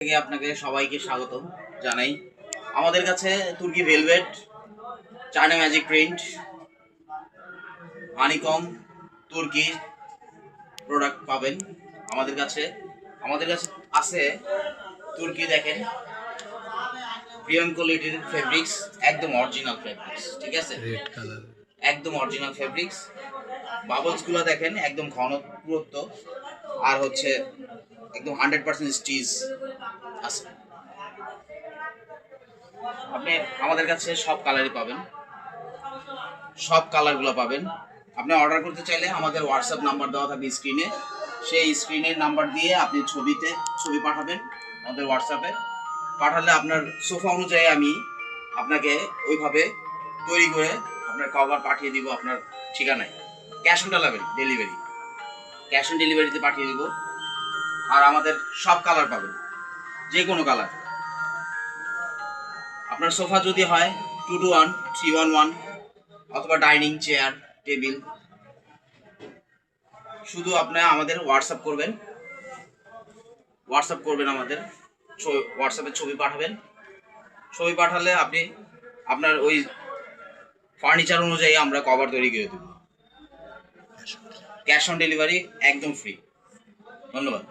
থেকে আপনাকে সবাইকে স্বাগত জানাই। আমাদের কাছে তুর্কি velvet, China magic print, honeycomb, তুর্কি প্রোডাক্ট পাবেন আমাদের কাছে। আমাদের কাছে আছে তুর্কি, দেখেন প্রিমিয়াম কোয়ালিটির ফেব্রিক্স, একদম অরিজিনাল ফেব্রিক্স, ঠিক আছে, রেড কালার, একদম অরিজিনাল ফেব্রিক্স। বাবলসগুলো দেখেন একদম ঘন পুরুত্ব, আর হচ্ছে একদম 100% স্টিচ আছে। আপনি আমাদের কাছে সব কালারই পাবেন, সব কালারগুলো পাবেন। আপনি অর্ডার করতে চাইলে আমাদের হোয়াটসঅ্যাপ নাম্বার দেওয়া থাকবে স্ক্রিনে, সেই স্ক্রিনের নাম্বার দিয়ে আপনি ছবি পাঠাবেন আমাদের হোয়াটসঅ্যাপে। পাঠালে আপনার সোফা অনুযায়ী আমি আপনাকে ওইভাবে তৈরি করে আপনার কভার পাঠিয়ে দিব আপনার ঠিকানায়। Cash on delivery, cash on ডেলিভারিতে পাঠিয়ে দিব। আর আমাদের সব কালার পাবেন, যে কোনো কালার। আপনার সোফা যদি হয় 2-1, 3-1-1 অথবা ডাইনিং চেয়ার, টেবিল, শুধু আপনি আমাদের হোয়াটসঅ্যাপ করবেন আমাদের হোয়াটসঅ্যাপে ছবি পাঠাবেন। ছবি পাঠালে আপনি আপনার ওই ফার্নিচার অনুযায়ী আমরা কভার তৈরি করে দেব। ক্যাশ অন ডেলিভারি একদম ফ্রি। ধন্যবাদ।